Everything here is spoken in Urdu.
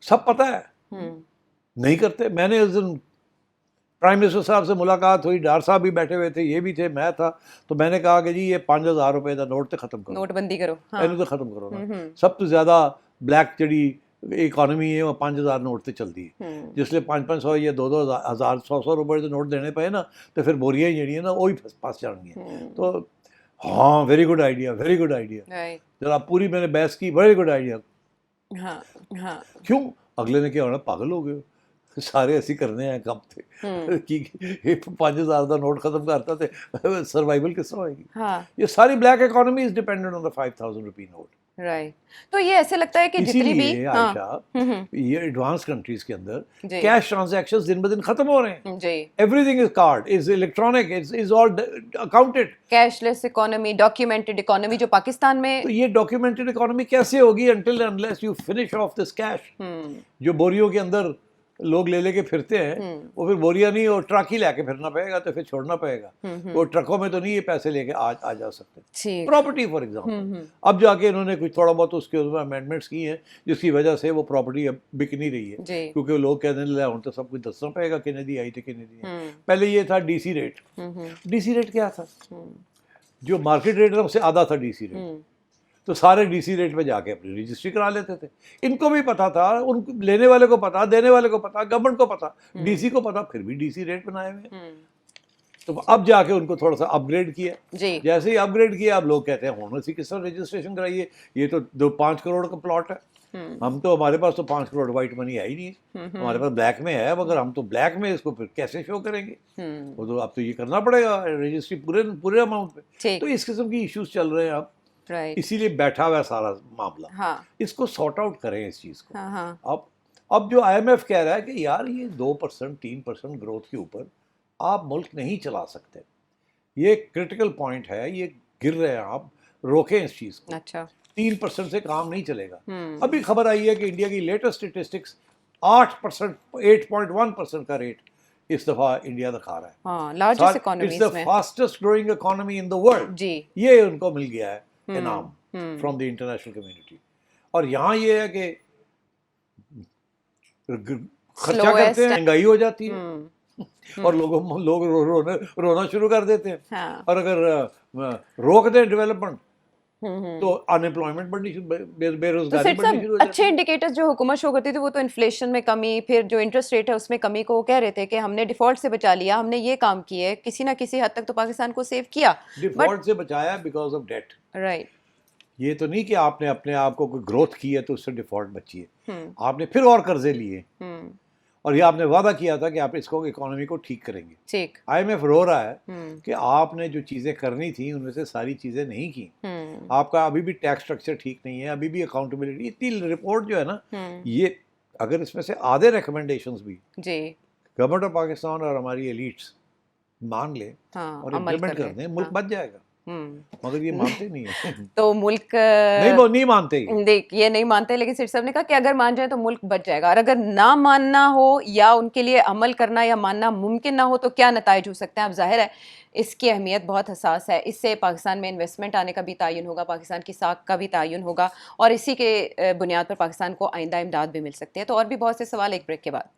سب پتہ ہے, نہیں کرتے. میں نے اس دن پرائم منسٹر صاحب سے ملاقات ہوئی, ڈار صاحب بھی بیٹھے ہوئے تھے, یہ بھی تھے, میں تھا, تو میں نے کہا کہ جی یہ 5,000 روپے کا نوٹ تو ختم کرو, نوٹ بندی کرو, اینو تو ختم کرو نا. سب تو زیادہ بلیک جڑی اکانومی ہے وہ 5,000 نوٹ سے چلتی ہے, جس لیے 500 یا 2,000 100 روپے سے نوٹ دینے پے نا, تو پھر بوریاں جڑی ہیں نا وہی پھنس جان گی. تو ہاں very good idea, very good idea. ذرا پوری میں نے بحث کی, ویری گڈ آئیڈیا. کیوں اگلے نے کیا ہونا, پاگل ہو گئے, سارے ایسے کرنے ہیں کم تھے, 5,000 کا نوٹ ختم کرتا تھے, سروائیول کس طرح ہوئے گی. یہ ساری black economy is dependent on the 5,000 rupee note. Right. تو یہ ایسے لگتا ہے کہ جتنی بھی عائشہ یہ ایڈوانس کنٹریز کے اندر کیش ٹرانزیکشنز دن بدن ختم ہو رہے ہیں. Every thing is called, is electronic, is all accounted. Cash less economy, documented economy جو پاکستان میں. تو یہ ڈاکیومنٹڈ اکانومی کیسے ہوگی until unless you finish of this cash. جو بوریوں کے اندر لوگ لے کے پھرتے ہیں, وہ پھر بوریا نہیں, اور ٹرک ہی لے کے پھرنا پڑے گا, تو پھر چھوڑنا پڑے گا. وہ ٹرکوں میں تو نہیں یہ پیسے لے کے آ جا سکتے. پراپرٹی فار ایگزامپل, اب جا کے انہوں نے کچھ تھوڑا بہت اس کے امینڈمنٹس کی ہیں, جس کی وجہ سے وہ پراپرٹی اب بک نہیں رہی ہے, کیونکہ لوگ کہتے ہیں لے تو سب کچھ دسنا پڑے گا کہ ندی آئی تھی کہ ندی. پہلے یہ تھا D C rate. D C rate کیا تھا؟ جو مارکیٹ ریٹ تھا اس سے آدھا تھا ڈی سی ریٹ. تو سارے ڈی سی ریٹ پہ جا کے اپنی رجسٹری کرا لیتے تھے. ان کو بھی پتا تھا, ان لینے والے کو پتا, دینے والے کو پتا, گورنمنٹ کو پتا, ڈی سی کو پتا, پھر بھی ڈی سی ریٹ بنائے ہوئے. تو اب جا کے ان کو تھوڑا سا اپ گریڈ کیا. جیسے ہی اپ گریڈ کیا, اب لوگ کہتے ہیں ہونا سی کس طرح رجسٹریشن کرائیے, یہ تو 5 کروڑ کا پلاٹ ہے. ہم تو ہمارے پاس تو 5 کروڑ وائٹ منی ہے ہی نہیں, ہمارے پاس بلیک میں ہے, مگر ہم تو بلیک میں اس کو پھر کیسے شو کریں گے. وہ تو اب تو یہ کرنا پڑے گا رجسٹری پورے اماؤنٹ پہ. تو اس قسم کی ایشوز چل رہے ہیں اب, اسی لیے بیٹھا ہوا ہے سارا معاملہ. اس کو سارٹ آؤٹ کریں اس چیز کو. اب جو آئی ایم ایف کہہ رہا ہے کہ یار یہ 2% 3% گروتھ کے اوپر آپ ملک نہیں چلا سکتے, یہ کرٹیکل پوائنٹ ہے, یہ گر رہے ہیں, آپ روکیں اس چیز کو. 3% سے کام نہیں چلے گا. ابھی خبر آئی ہے کہ انڈیا کی لیٹسٹ اسٹیٹسٹکس 8%, 8.1% کا ریٹ اس دفعہ انڈیا دکھا رہا ہے. It's the fastest growing economy in the world. یہ ان کو مل گیا ہے انعام فرام دی انٹرنیشنل کمیونٹی. اور یہاں یہ ہے کہ خرچہ کرتے ہیں, مہنگائی ہو جاتی ہے, اور لوگ رونا شروع کر دیتے ہیں. اور اگر روک دیں ڈیولپمنٹ تو انمپلائمنٹ بڑھنی, بے روزگاری بڑھنی شروع ہو جاتی ہے. اچھے انڈیکیٹرز جو حکومت شو کرتی تھی وہ تو انفلیشن میں کمی, پھر جو انٹرسٹ ریٹ ہے اس میں کمی کو وہ کہہ رہے تھے کہ ہم نے ڈیفالٹ سے بچا لیا, ہم نے یہ کام کیے ہے, کسی نہ کسی حد تک تو پاکستان کو سیو کیا. ڈیفالٹ سے بچایا بیکاز آف ڈیٹ. رائٹ. یہ تو نہیں کہ آپ نے اپنے آپ کو کوئی گروتھ کی ہے تو اس سے ڈیفالٹ بچی ہے, آپ نے پھر اور قرضے لیے, اور یہ آپ نے وعدہ کیا تھا کہ آپ اس کو اکانومی کو ٹھیک کریں گے. آئی ایم ایف رو رہا ہے کہ آپ نے جو چیزیں کرنی تھیں ان میں سے ساری چیزیں نہیں کی. آپ کا ابھی بھی ٹیکس اسٹرکچر ٹھیک نہیں ہے, ابھی بھی اکاؤنٹیبلٹی, اتنی رپورٹ جو ہے نا, یہ اگر اس میں سے آدھے ریکمنڈیشنز بھی گورنمنٹ آف پاکستان اور ہماری ایلیٹس مان لیں اور امپلیمنٹ کر دیں, ملک بچ جائے گا. مگر یہ مانتے نہیں ہیں. تو ملک نہیں مانتے, یہ نہیں مانتے, لیکن سیٹ صاحب نے کہا کہ اگر مان جائیں تو ملک بچ جائے گا, اور اگر نہ ماننا ہو یا ان کے لیے عمل کرنا یا ماننا ممکن نہ ہو تو کیا نتائج ہو سکتے ہیں. اب ظاہر ہے اس کی اہمیت بہت حساس ہے, اس سے پاکستان میں انویسٹمنٹ آنے کا بھی تعین ہوگا, پاکستان کی ساکھ کا بھی تعین ہوگا, اور اسی کے بنیاد پر پاکستان کو آئندہ امداد بھی مل سکتی ہے. تو اور بھی بہت سے سوال ایک بریک کے بعد.